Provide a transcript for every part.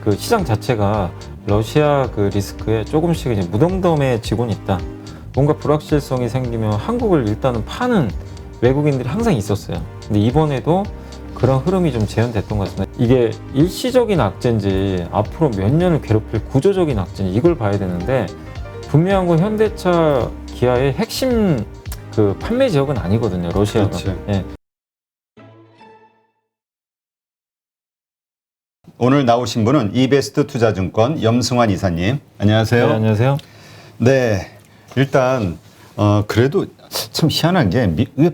그 시장 자체가 러시아 그 리스크에 조금씩 이제 무덤덤해지곤 있다. 뭔가 불확실성이 생기면 한국을 일단은 파는 외국인들이 항상 있었어요. 근데 이번에도 그런 흐름이 좀 재현됐던 것 같습니다. 이게 일시적인 악재인지 앞으로 몇 년을 괴롭힐 구조적인 악재인지 이걸 봐야 되는데, 분명한 건 현대차, 기아의 핵심 그 판매 지역은 아니거든요, 러시아가. 그렇죠. 예. 오늘 나오신 분은 이베스트 투자증권 염승환 이사님. 안녕하세요. 네, 안녕하세요. 네, 일단 그래도 참 희한한 게 왜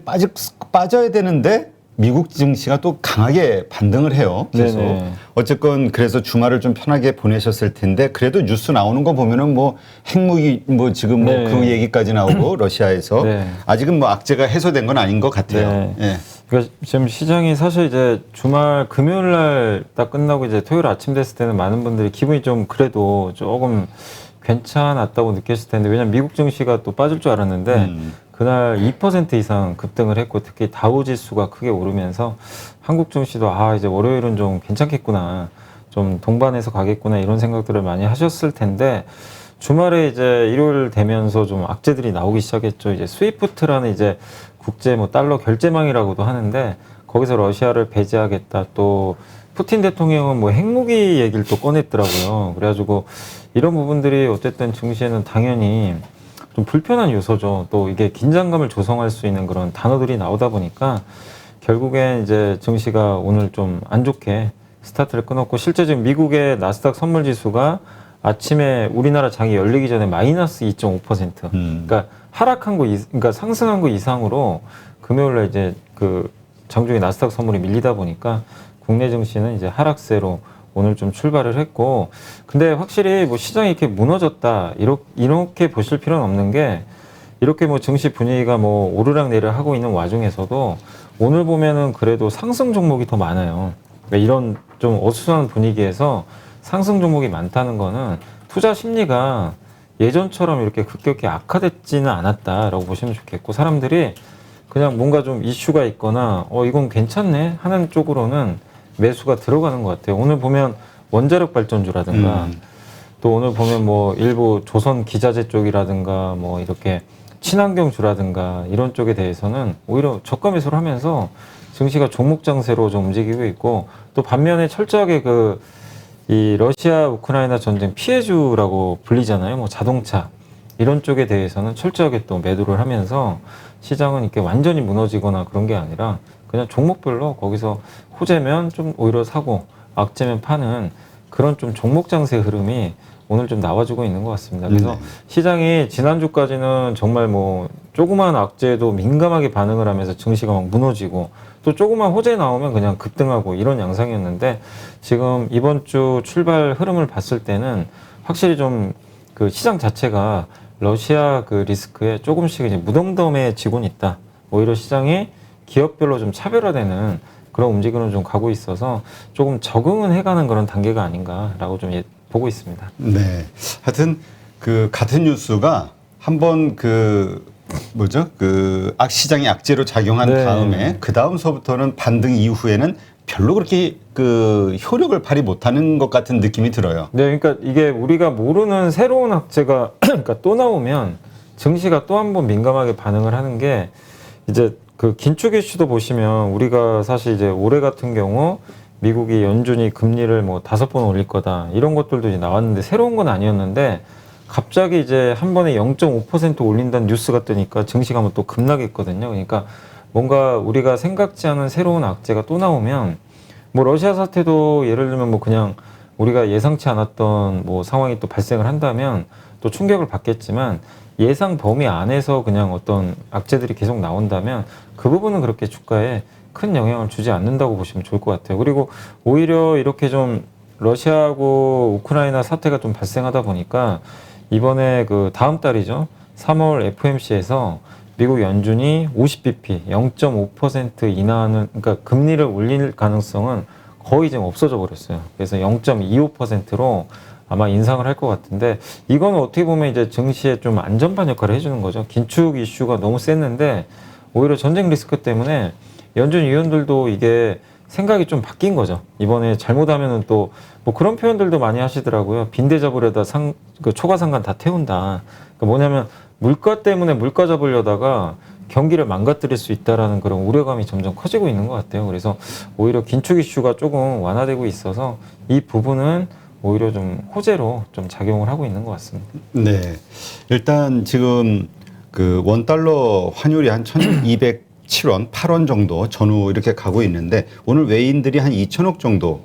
빠져야 되는데 미국 증시가 또 강하게 반등을 해요. 계속. 네네. 어쨌건 그래서 주말을 좀 편하게 보내셨을 텐데, 그래도 뉴스 나오는 거 보면은 뭐 핵무기 뭐 지금 뭐 네. 그 얘기까지 나오고 러시아에서 네. 아직은 뭐 악재가 해소된 건 아닌 것 같아요. 네. 예. 그러니까 지금 시장이 사실 이제 주말 금요일 날 딱 끝나고 이제 토요일 아침 됐을 때는 많은 분들이 기분이 좀 그래도 조금 괜찮았다고 느꼈을 텐데, 왜냐면 미국 증시가 또 빠질 줄 알았는데 그날 2% 이상 급등을 했고, 특히 다우 지수가 크게 오르면서 한국 증시도 이제 월요일은 좀 괜찮겠구나, 좀 동반해서 가겠구나, 이런 생각들을 많이 하셨을 텐데, 주말에 이제 일요일 되면서 좀 악재들이 나오기 시작했죠. 이제 스위프트라는 이제 국제 뭐 달러 결제망이라고도 하는데, 거기서 러시아를 배제하겠다, 또 푸틴 대통령은 뭐 핵무기 얘기를 또 꺼냈더라고요. 그래가지고 이런 부분들이 어쨌든 증시에는 당연히 좀 불편한 요소죠. 또 이게 긴장감을 조성할 수 있는 그런 단어들이 나오다 보니까 결국엔 이제 증시가 오늘 좀 안 좋게 스타트를 끊었고, 실제 지금 미국의 나스닥 선물 지수가 아침에 우리나라 장이 열리기 전에 마이너스 2.5%. 그러니까 하락한 거, 그러니까 상승한 거 이상으로 금요일에 이제 그 장중에 나스닥 선물이 밀리다 보니까 국내 증시는 이제 하락세로 오늘 좀 출발을 했고, 근데 확실히 뭐 시장이 이렇게 무너졌다, 이렇게 보실 필요는 없는 게, 이렇게 뭐 증시 분위기가 뭐 오르락내리락 하고 있는 와중에서도 오늘 보면은 그래도 상승 종목이 더 많아요. 그러니까 이런 좀 어수선한 분위기에서 상승 종목이 많다는 거는 투자 심리가 예전처럼 이렇게 급격히 악화됐지는 않았다라고 보시면 좋겠고, 사람들이 그냥 뭔가 좀 이슈가 있거나 이건 괜찮네 하는 쪽으로는 매수가 들어가는 것 같아요. 오늘 보면 원자력 발전주라든가 또 오늘 보면 뭐 일부 조선 기자재 쪽이라든가 뭐 이렇게 친환경주라든가 이런 쪽에 대해서는 오히려 저가 매수를 하면서 증시가 종목 장세로 좀 움직이고 있고, 또 반면에 철저하게 이 러시아 우크라이나 전쟁 피해주라고 불리잖아요. 뭐 자동차 이런 쪽에 대해서는 철저하게 또 매도를 하면서 시장은 이렇게 완전히 무너지거나 그런 게 아니라 그냥 종목별로 거기서 호재면 좀 오히려 사고 악재면 파는 그런 좀 종목 장세 흐름이 오늘 좀 나와주고 있는 것 같습니다. 그래서 시장이 지난주까지는 정말 뭐 조그만 악재에도 민감하게 반응을 하면서 증시가 막 무너지고, 또 조그만 호재 나오면 그냥 급등하고 이런 양상이었는데, 지금 이번 주 출발 흐름을 봤을 때는 확실히 좀 그 시장 자체가 러시아 그 리스크에 조금씩 이제 무덤덤해지곤 있다. 오히려 시장이 기업별로 좀 차별화되는 그런 움직임으로 좀 가고 있어서 조금 적응은 해가는 그런 단계가 아닌가라고 좀 보고 있습니다. 네. 하여튼 그 같은 뉴스가 한번 시장이 악재로 작용한 네. 다음에 그 다음서부터는 반등 이후에는 별로 그렇게 그 효력을 발휘 못하는 것 같은 느낌이 들어요. 네, 그러니까 이게 우리가 모르는 새로운 악재가 그러니까 또 나오면 증시가 또 한 번 민감하게 반응을 하는 게, 이제 그 긴축 이슈도 보시면 우리가 사실 이제 올해 같은 경우 미국이 연준이 금리를 뭐 5번 올릴 거다 이런 것들도 이제 나왔는데, 새로운 건 아니었는데 갑자기 이제 한 번에 0.5% 올린다는 뉴스가 뜨니까 증시가 뭐 또 급락했거든요. 그러니까 뭔가 우리가 생각지 않은 새로운 악재가 또 나오면, 뭐 러시아 사태도 예를 들면 뭐 그냥 우리가 예상치 않았던 뭐 상황이 또 발생을 한다면 또 충격을 받겠지만, 예상 범위 안에서 그냥 어떤 악재들이 계속 나온다면 그 부분은 그렇게 주가에 큰 영향을 주지 않는다고 보시면 좋을 것 같아요. 그리고 오히려 이렇게 좀 러시아하고 우크라이나 사태가 좀 발생하다 보니까 이번에 그 다음 달이죠, 3월 FOMC에서 미국 연준이 50bp 0.5% 인하하는, 그러니까 금리를 올릴 가능성은 거의 지금 없어져 버렸어요. 그래서 0.25%로 아마 인상을 할 것 같은데, 이건 어떻게 보면 이제 증시에 좀 안전반 역할을 해주는 거죠. 긴축 이슈가 너무 셌는데 오히려 전쟁 리스크 때문에 연준 위원들도 이게 생각이 좀 바뀐 거죠. 이번에 잘못하면은 또 뭐 그런 표현들도 많이 하시더라고요. 빈대 잡으려다 그 초과상관 다 태운다. 그러니까 뭐냐면 물가 때문에 물가 잡으려다가 경기를 망가뜨릴 수 있다라는 그런 우려감이 점점 커지고 있는 것 같아요. 그래서 오히려 긴축 이슈가 조금 완화되고 있어서 이 부분은 오히려 좀 호재로 좀 작용을 하고 있는 것 같습니다. 네. 일단 지금 그 원달러 환율이 한 1207원, 8원 정도 전후 이렇게 가고 있는데 오늘 외인들이 한 2천억 정도,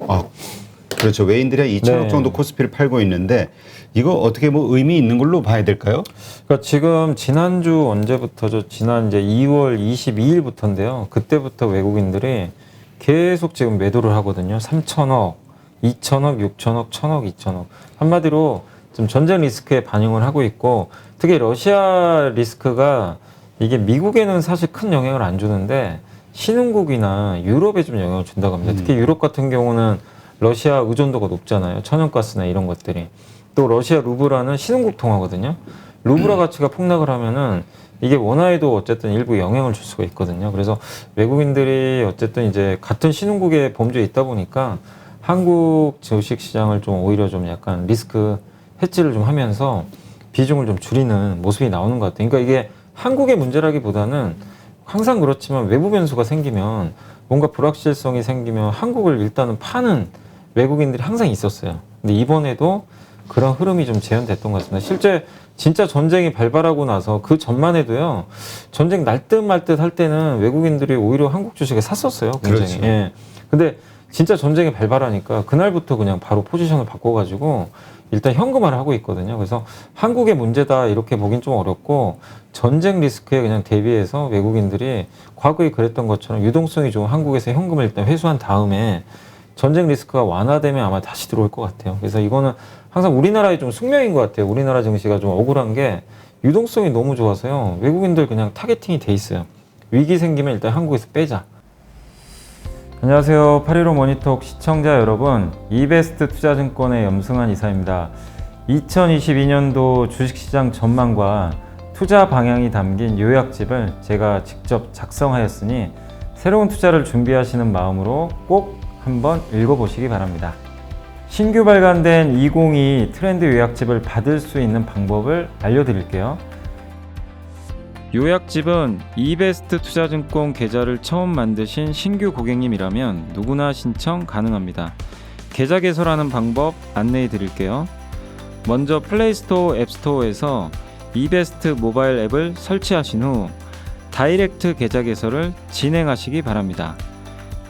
그렇죠. 외인들이 한 2천억 네. 정도 코스피를 팔고 있는데 이거 어떻게 뭐 의미 있는 걸로 봐야 될까요? 그러니까 지금 지난주 언제부터죠? 지난 이제 2월 22일부터인데요. 그때부터 외국인들이 계속 지금 매도를 하거든요. 3천억, 2천억, 6천억, 1천억, 2천억. 한마디로 좀 전쟁 리스크에 반영을 하고 있고, 특히 러시아 리스크가 이게 미국에는 사실 큰 영향을 안 주는데 신흥국이나 유럽에 좀 영향을 준다고 합니다. 특히 유럽 같은 경우는 러시아 의존도가 높잖아요. 천연가스나 이런 것들이. 또 러시아 루블화는 신흥국 통화거든요. 루블화 가치가 폭락을 하면은 이게 원화에도 어쨌든 일부 영향을 줄 수가 있거든요. 그래서 외국인들이 어쨌든 이제 같은 신흥국의 범주에 있다 보니까 한국 주식 시장을 좀 오히려 좀 약간 리스크 해지를 좀 하면서 비중을 좀 줄이는 모습이 나오는 것 같아요. 그러니까 이게 한국의 문제라기보다는 항상 그렇지만 외부 변수가 생기면 뭔가 불확실성이 생기면 한국을 일단은 파는 외국인들이 항상 있었어요. 근데 이번에도 그런 흐름이 좀 재현됐던 것 같습니다. 실제 진짜 전쟁이 발발하고 나서 그 전만 해도요, 전쟁 날 듯 말 듯 할 때는 외국인들이 오히려 한국 주식을 샀었어요. 굉장히. 그렇죠. 예. 근데 진짜 전쟁이 발발하니까 그날부터 그냥 바로 포지션을 바꿔가지고 일단 현금화를 하고 있거든요. 그래서 한국의 문제다 이렇게 보긴 좀 어렵고 전쟁 리스크에 그냥 대비해서 외국인들이 과거에 그랬던 것처럼 유동성이 좋은 한국에서 현금을 일단 회수한 다음에 전쟁 리스크가 완화되면 아마 다시 들어올 것 같아요. 그래서 이거는 항상 우리나라의 좀 숙명인 것 같아요. 우리나라 증시가 좀 억울한 게 유동성이 너무 좋아서요. 외국인들 그냥 타겟팅이 돼 있어요. 위기 생기면 일단 한국에서 빼자. 안녕하세요. 815 모니톡 시청자 여러분. 이베스트 투자증권의 염승환 이사입니다. 2022년도 주식시장 전망과 투자 방향이 담긴 요약집을 제가 직접 작성하였으니 새로운 투자를 준비하시는 마음으로 꼭 한번 읽어보시기 바랍니다. 신규 발간된 2022 트렌드 요약집을 받을 수 있는 방법을 알려드릴게요. 요약집은 이베스트 투자증권 계좌를 처음 만드신 신규 고객님이라면 누구나 신청 가능합니다. 계좌 개설하는 방법 안내해 드릴게요. 먼저 플레이스토어, 앱스토어에서 이베스트 모바일 앱을 설치하신 후 다이렉트 계좌 개설을 진행하시기 바랍니다.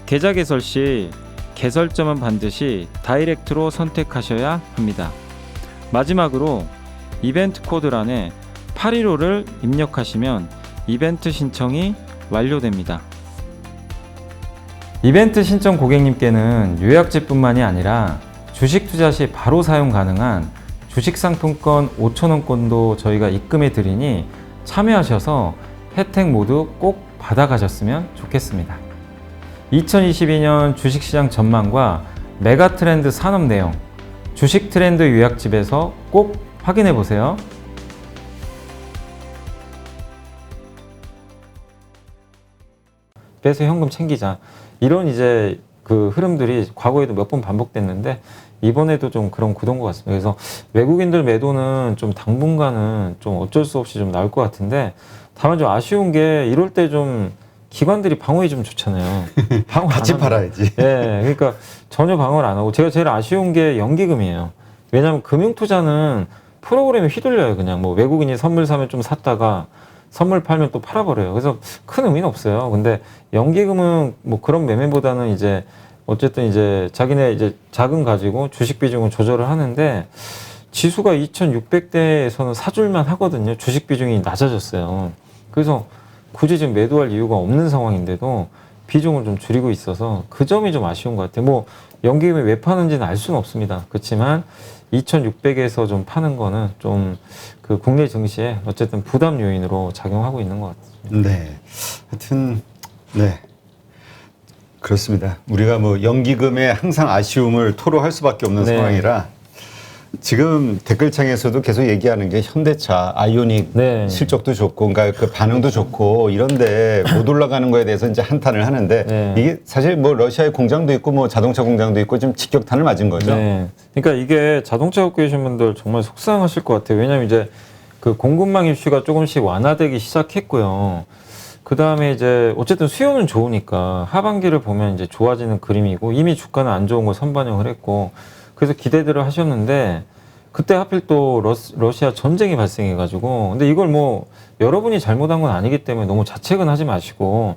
계좌 개설 시 개설점은 반드시 다이렉트로 선택하셔야 합니다. 마지막으로 이벤트 코드란에 815를 입력하시면 이벤트 신청이 완료됩니다. 이벤트 신청 고객님께는 요약집뿐만이 아니라 주식 투자 시 바로 사용 가능한 주식 상품권 5,000원권도 저희가 입금해 드리니 참여하셔서 혜택 모두 꼭 받아가셨으면 좋겠습니다. 2022년 주식시장 전망과 메가 트렌드 산업 내용, 주식 트렌드 요약집에서 꼭 확인해 보세요. 빼서 현금 챙기자. 이런 이제 그 흐름들이 과거에도 몇 번 반복됐는데 이번에도 좀 그런 구도인 것 같습니다. 그래서 외국인들 매도는 좀 당분간은 좀 어쩔 수 없이 좀 나올 것 같은데 다만 좀 아쉬운 게 이럴 때 좀 기관들이 방어에 좀 좋잖아요. 방어 같이 안 하면- 팔아야지. 예, 그러니까 전혀 방어를 안 하고 제가 제일 아쉬운 게 연기금이에요. 왜냐하면 금융투자는 프로그램에 휘둘려요. 그냥 뭐 외국인이 선물 사면 좀 샀다가 선물 팔면 또 팔아버려요. 그래서 큰 의미는 없어요. 근데 연기금은 뭐 그런 매매보다는 이제 어쨌든 이제 자기네 이제 자금 가지고 주식 비중을 조절을 하는데 지수가 2600대에서는 사줄만 하거든요. 주식 비중이 낮아졌어요. 그래서 굳이 지금 매도할 이유가 없는 상황인데도 비중을 좀 줄이고 있어서 그 점이 좀 아쉬운 것 같아요. 뭐 연기금이 왜 파는지는 알 수는 없습니다. 그렇지만 2600에서 좀 파는 거는 좀 그 국내 증시에 어쨌든 부담 요인으로 작용하고 있는 것 같습니다. 네. 하여튼, 네. 그렇습니다. 우리가 뭐 연기금에 항상 아쉬움을 토로할 수밖에 없는 네. 상황이라 지금 댓글창에서도 계속 얘기하는 게 현대차 아이오닉 네. 실적도 좋고, 그러니까 그 반응도 좋고 이런데 못 올라가는 거에 대해서 이제 한탄을 하는데 네. 이게 사실 뭐 러시아에 공장도 있고 뭐 자동차 공장도 있고 좀 직격탄을 맞은 거죠. 네. 그러니까 이게 자동차 갖고 계신 분들 정말 속상하실 것 같아요. 왜냐하면 이제 그 공급망 이슈가 조금씩 완화되기 시작했고요. 그 다음에 이제 어쨌든 수요는 좋으니까 하반기를 보면 이제 좋아지는 그림이고 이미 주가는 안 좋은 거 선반영을 했고 그래서 기대들을 하셨는데 그때 하필 또 러시아 전쟁이 발생해가지고 근데 이걸 뭐 여러분이 잘못한 건 아니기 때문에 너무 자책은 하지 마시고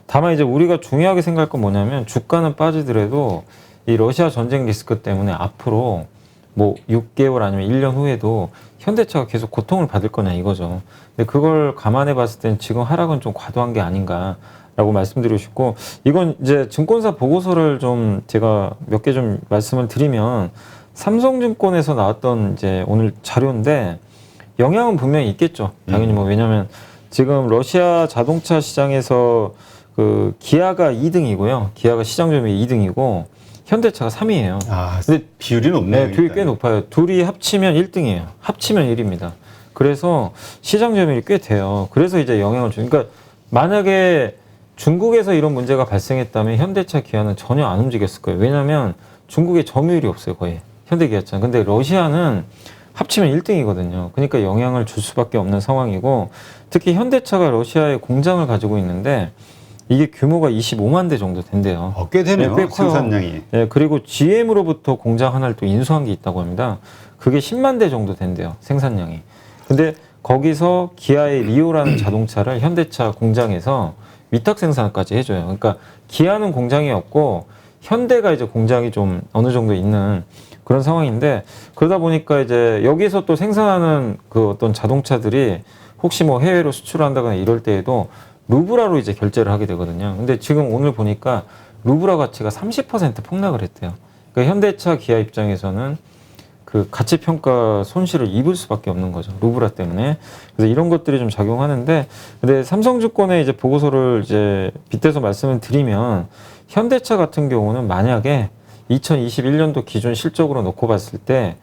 다만 이제 우리가 중요하게 생각할 건 뭐냐면 주가는 빠지더라도 이 러시아 전쟁 리스크 때문에 앞으로 뭐 6개월 아니면 1년 후에도 현대차가 계속 고통을 받을 거냐 이거죠. 근데 그걸 감안해 봤을 땐 지금 하락은 좀 과도한 게 아닌가라고 말씀드리고 싶고 이건 이제 증권사 보고서를 좀 제가 몇 개 좀 말씀을 드리면 삼성증권에서 나왔던 이제 오늘 자료인데 영향은 분명히 있겠죠. 당연히 뭐 왜냐면 지금 러시아 자동차 시장에서 그 기아가 2등이고요. 기아가 시장 점유율이 2등이고 현대차가 3위예요. 아, 근데 비율이 높네요. 네, 비율이 꽤 높아요. 둘이 합치면 1등이에요. 합치면 1위입니다. 그래서 시장 점유율이 꽤 돼요. 그래서 이제 영향을 주니까 그러니까 만약에 중국에서 이런 문제가 발생했다면 현대차 기아는 전혀 안 움직였을 거예요. 왜냐하면 중국에 점유율이 없어요, 거의. 현대기아차는. 근데 러시아는 합치면 1등이거든요. 그러니까 영향을 줄 수밖에 없는 상황이고 특히 현대차가 러시아에 공장을 가지고 있는데 이게 규모가 25만 대 정도 된대요. 꽤 되네요. 네, 꽤 커요. 생산량이. 네, 그리고 GM으로부터 공장 하나를 또 인수한 게 있다고 합니다. 그게 10만 대 정도 된대요. 생산량이. 근데 거기서 기아의 리오라는 자동차를 현대차 공장에서 위탁 생산까지 해줘요. 그러니까 기아는 공장이 없고 현대가 이제 공장이 좀 어느 정도 있는 그런 상황인데 그러다 보니까 이제 여기서 또 생산하는 그 어떤 자동차들이 혹시 뭐 해외로 수출한다거나 이럴 때에도 루브라로 이제 결제를 하게 되거든요. 근데 지금 오늘 보니까 루브라 가치가 30% 폭락을 했대요. 그러니까 현대차 기아 입장에서는 그 가치 평가 손실을 입을 수밖에 없는 거죠. 루브라 때문에. 그래서 이런 것들이 좀 작용하는데 근데 삼성증권의 이제 보고서를 이제 빗대서 말씀을 드리면 현대차 같은 경우는 만약에 2021년도 기준 실적으로 놓고 봤을 때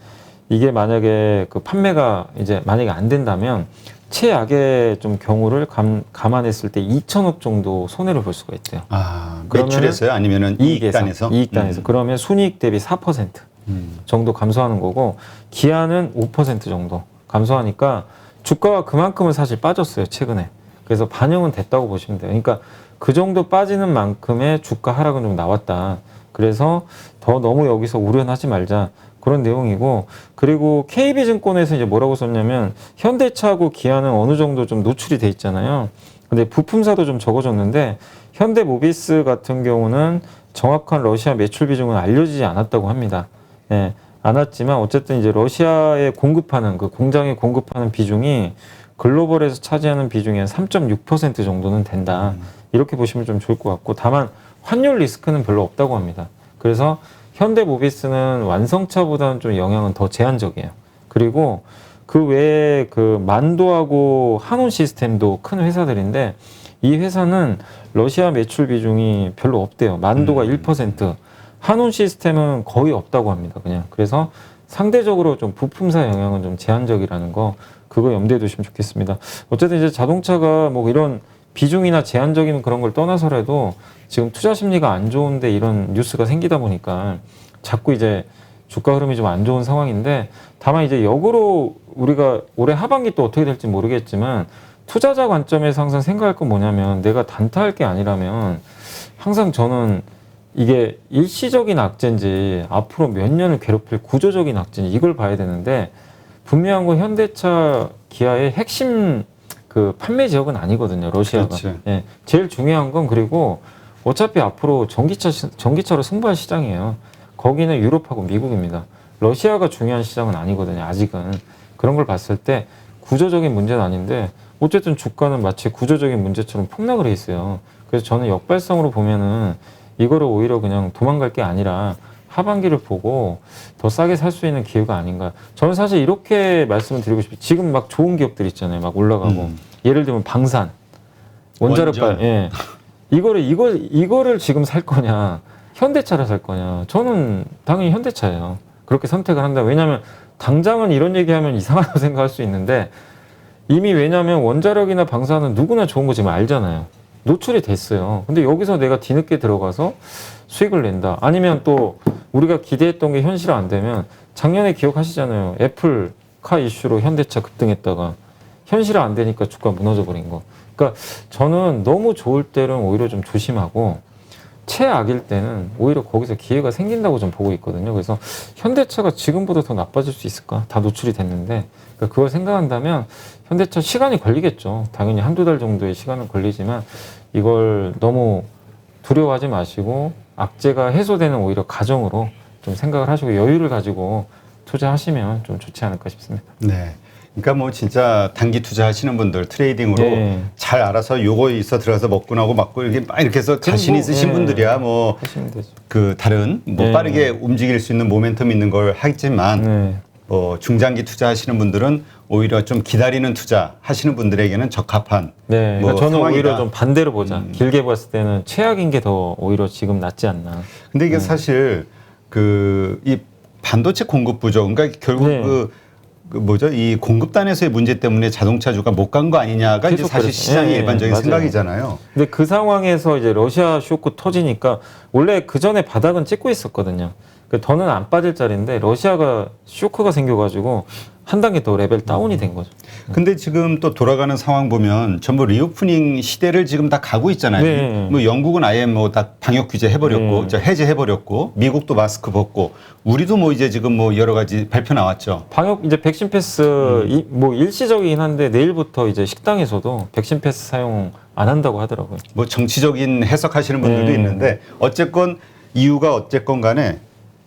이게 만약에 그 판매가 이제 만약에 안 된다면 최악의 좀 경우를 감안했을 때 2천억 정도 손해를 볼 수가 있대요. 아, 그러면은 매출에서요? 아니면은 이익단에서? 이익단에서. 그러면 순이익 대비 4% 정도 감소하는 거고 기아는 5% 정도 감소하니까 주가가 그만큼은 사실 빠졌어요. 최근에. 그래서 반영은 됐다고 보시면 돼요. 그러니까 그 정도 빠지는 만큼의 주가 하락은 좀 나왔다. 그래서 더 너무 여기서 우려하지 말자. 그런 내용이고 그리고 KB증권에서 이제 뭐라고 썼냐면 현대차하고 기아는 어느 정도 좀 노출이 돼 있잖아요. 근데 부품사도 좀 적어줬는데 현대모비스 같은 경우는 정확한 러시아 매출 비중은 알려지지 않았다고 합니다. 예, 않았지만 어쨌든 이제 러시아에 공급하는 그 공장에 공급하는 비중이 글로벌에서 차지하는 비중이 한 3.6% 정도는 된다. 이렇게 보시면 좀 좋을 것 같고 다만 환율 리스크는 별로 없다고 합니다. 그래서 현대모비스는 완성차보다는 좀 영향은 더 제한적이에요. 그리고 그 외에 그 만도하고 한온 시스템도 큰 회사들인데 이 회사는 러시아 매출 비중이 별로 없대요. 만도가 1%, 한온 시스템은 거의 없다고 합니다. 그냥 그래서 상대적으로 좀 부품사 영향은 좀 제한적이라는 거 그거 염두에 두시면 좋겠습니다. 어쨌든 이제 자동차가 뭐 이런 비중이나 제한적인 그런 걸 떠나서라도 지금 투자 심리가 안 좋은데 이런 뉴스가 생기다 보니까 자꾸 이제 주가 흐름이 좀 안 좋은 상황인데 다만 이제 역으로 우리가 올해 하반기 또 어떻게 될지 모르겠지만 투자자 관점에서 항상 생각할 건 뭐냐면 내가 단타할 게 아니라면 항상 저는 이게 일시적인 악재인지 앞으로 몇 년을 괴롭힐 구조적인 악재인지 이걸 봐야 되는데 분명한 건 현대차 기아의 핵심 그 판매 지역은 아니거든요. 러시아가. 그렇지. 예, 제일 중요한 건 그리고 어차피 앞으로 전기차로 승부할 시장이에요. 거기는 유럽하고 미국입니다. 러시아가 중요한 시장은 아니거든요. 아직은. 그런 걸 봤을 때 구조적인 문제는 아닌데 어쨌든 주가는 마치 구조적인 문제처럼 폭락을 해 있어요. 그래서 저는 역발상으로 보면은 이거를 오히려 그냥 도망갈 게 아니라 하반기를 보고 더 싸게 살 수 있는 기회가 아닌가. 저는 사실 이렇게 말씀을 드리고 싶어요. 지금 막 좋은 기업들 있잖아요. 막 올라가고. 예를 들면 방산, 원자력발. 예. 이거를 지금 살 거냐, 현대차를 살 거냐. 저는 당연히 현대차예요. 그렇게 선택을 한다. 왜냐하면 당장은 이런 얘기하면 이상하다고 생각할 수 있는데 이미 왜냐하면 원자력이나 방사는 누구나 좋은 거 지금 알잖아요. 노출이 됐어요. 근데 여기서 내가 뒤늦게 들어가서 수익을 낸다. 아니면 또 우리가 기대했던 게 현실 안 되면 작년에 기억하시잖아요. 애플 카 이슈로 현대차 급등했다가 현실 안 되니까 주가 무너져 버린 거. 그러니까 저는 너무 좋을 때는 오히려 좀 조심하고 최악일 때는 오히려 거기서 기회가 생긴다고 좀 보고 있거든요. 그래서 현대차가 지금보다 더 나빠질 수 있을까? 다 노출이 됐는데 그러니까 그걸 생각한다면 현대차 시간이 걸리겠죠. 당연히 한두 달 정도의 시간은 걸리지만 이걸 너무 두려워하지 마시고 악재가 해소되는 오히려 가정으로 좀 생각을 하시고 여유를 가지고 투자하시면 좀 좋지 않을까 싶습니다. 네. 그러니까 뭐 진짜 단기 투자하시는 분들 트레이딩으로 네. 잘 알아서 요거 있어 들어가서 먹고 나고 맞고 이렇게 막 이렇게 해서 자신 뭐, 있으신 네. 분들이야 뭐 하시면 되죠. 그 다른 뭐 네. 빠르게 움직일 수 있는 모멘텀 있는 걸 하겠지만 네. 중장기 투자하시는 분들은 오히려 좀 기다리는 투자 하시는 분들에게는 적합한 네, 뭐 그러니까 저는 상황이다. 오히려 좀 반대로 보자. 길게 봤을 때는 최악인 게 더 오히려 지금 낫지 않나. 근데 이게 사실 그 이 반도체 공급 부족 그러니까 결국 네. 그 뭐죠 이 공급단에서의 문제 때문에 자동차주가 못 간 거 아니냐가 이제 계속 사실 그랬죠. 시장의 네, 일반적인 맞아요. 생각이잖아요. 근데 그 상황에서 이제 러시아 쇼크 터지니까 원래 그 전에 바닥은 찍고 있었거든요. 더는 안 빠질 자리인데 러시아가 쇼크가 생겨가지고 한 단계 더 레벨 다운이 된 거죠. 근데 지금 또 돌아가는 상황 보면 전부 리오프닝 시대를 지금 다 가고 있잖아요. 네. 뭐 영국은 아예 뭐 다 방역 규제 해버렸고, 네. 저 해제해버렸고, 미국도 마스크 벗고, 우리도 뭐 이제 지금 뭐 여러 가지 발표 나왔죠. 방역 이제 백신 패스 뭐 일시적이긴 한데 내일부터 이제 식당에서도 백신 패스 사용 안 한다고 하더라고요. 뭐 정치적인 해석하시는 분들도 네. 있는데 어쨌건 이유가 어쨌건 간에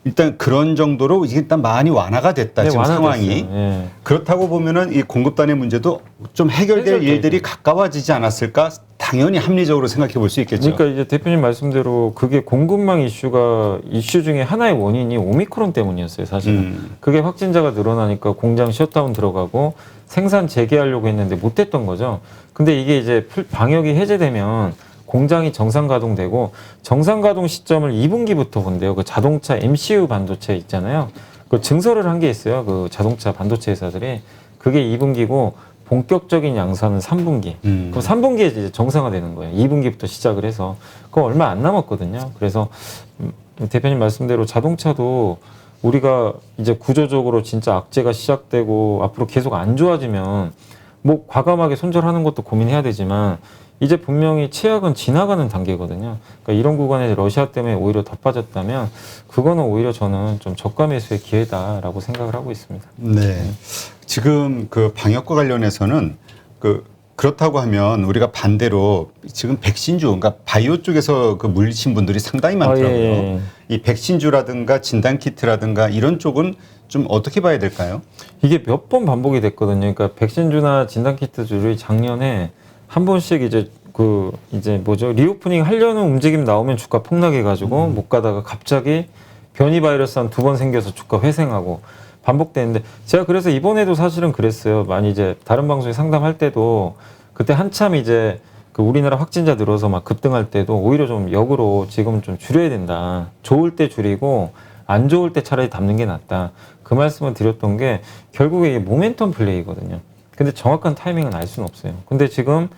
일단 그런 정도로 이게 일단 많이 완화가 됐다 네, 지금 완화됐어요. 상황이. 예. 그렇다고 보면은 이 공급단의 문제도 좀 해결될 해결되죠. 일들이 가까워지지 않았을까? 당연히 합리적으로 생각해 볼 수 있겠죠. 그러니까 이제 대표님 말씀대로 그게 공급망 이슈가 이슈 중에 하나의 원인이 오미크론 때문이었어요, 사실은. 그게 확진자가 늘어나니까 공장 셧다운 들어가고 생산 재개하려고 했는데 못 했던 거죠. 근데 이게 이제 방역이 해제되면 공장이 정상 가동되고 정상 가동 시점을 2분기부터 본대요. 그 자동차 MCU 반도체 있잖아요. 그 증설을 한 게 있어요. 그 자동차 반도체 회사들이. 그게 2분기고 본격적인 양산은 3분기. 그럼 3분기에 이제 정상화되는 거예요. 2분기부터 시작을 해서. 그거 얼마 안 남았거든요. 그래서 대표님 말씀대로 자동차도 우리가 이제 구조적으로 진짜 악재가 시작되고 앞으로 계속 안 좋아지면 뭐 과감하게 손절하는 것도 고민해야 되지만 이제 분명히 최악은 지나가는 단계거든요. 그러니까 이런 구간에 러시아 때문에 오히려 더 빠졌다면 그거는 오히려 저는 좀 저가 매수의 기회다라고 생각을 하고 있습니다. 네. 지금 그 방역과 관련해서는 그렇다고 하면 우리가 반대로 지금 백신주, 그러니까 바이오 쪽에서 그 물리신 분들이 상당히 많더라고요. 예. 이 백신주라든가 진단키트라든가 이런 쪽은 좀 어떻게 봐야 될까요? 이게 몇 번 반복이 됐거든요. 그러니까 백신주나 진단키트주를 작년에 한 번씩 이제 뭐죠 리오프닝 하려는 움직임 나오면 주가 폭락해가지고 못 가다가 갑자기 변이 바이러스 한 2번 생겨서 주가 회생하고 반복되는데 제가 그래서 이번에도 사실은 그랬어요. 많이 이제 다른 방송에 상담할 때도 그때 한참 이제 그 우리나라 확진자 늘어서 막 급등할 때도 오히려 좀 역으로 지금은 좀 줄여야 된다. 좋을 때 줄이고 안 좋을 때 차라리 담는 게 낫다. 그 말씀을 드렸던 게 결국에 이게 모멘텀 플레이거든요. 근데 정확한 타이밍은 알 수는 없어요. 근데 지금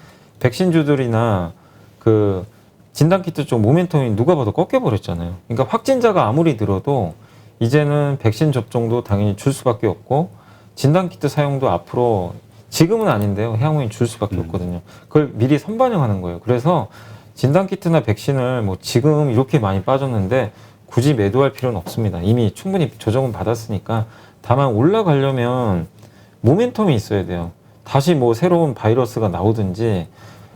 백신주들이나 그 진단키트 쪽 모멘텀이 누가 봐도 꺾여버렸잖아요. 그러니까 확진자가 아무리 늘어도 이제는 백신 접종도 당연히 줄 수밖에 없고 진단키트 사용도 앞으로 지금은 아닌데요. 향후에 줄 수밖에 없거든요. 그걸 미리 선반영하는 거예요. 그래서 진단키트나 백신을 뭐 지금 이렇게 많이 빠졌는데 굳이 매도할 필요는 없습니다. 이미 충분히 조정은 받았으니까 다만 올라가려면 모멘텀이 있어야 돼요. 다시 뭐 새로운 바이러스가 나오든지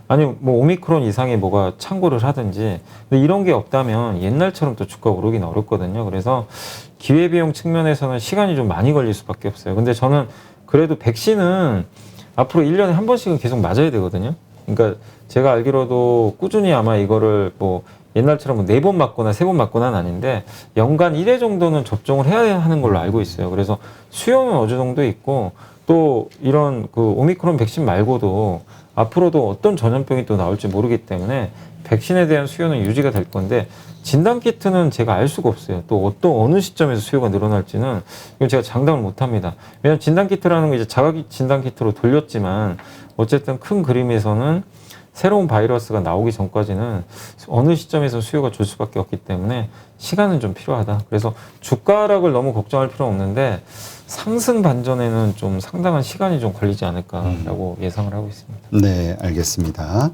아니 뭐 오미크론 이상의 뭐가 창궐을 하든지 근데 이런 게 없다면 옛날처럼 또 주가 오르긴 어렵거든요. 그래서 기회비용 측면에서는 시간이 좀 많이 걸릴 수밖에 없어요. 근데 저는 그래도 백신은 앞으로 1년에 한 번씩은 계속 맞아야 되거든요. 그러니까 제가 알기로도 꾸준히 아마 이거를 뭐 옛날처럼 4번 맞거나 3번 맞거나는 아닌데 연간 1회 정도는 접종을 해야 하는 걸로 알고 있어요. 그래서 수요는 어느 정도 있고 또 이런 그 오미크론 백신 말고도 앞으로도 어떤 전염병이 또 나올지 모르기 때문에 백신에 대한 수요는 유지가 될 건데 진단 키트는 제가 알 수가 없어요. 또 어느 시점에서 수요가 늘어날지는 이건 제가 장담을 못 합니다. 왜냐하면 진단 키트라는 거 이제 자가 진단 키트로 돌렸지만 어쨌든 큰 그림에서는 새로운 바이러스가 나오기 전까지는 어느 시점에서 수요가 줄 수밖에 없기 때문에 시간은 좀 필요하다. 그래서 주가 하락을 너무 걱정할 필요는 없는데 상승 반전에는 좀 상당한 시간이 좀 걸리지 않을까라고 예상을 하고 있습니다. 네, 알겠습니다.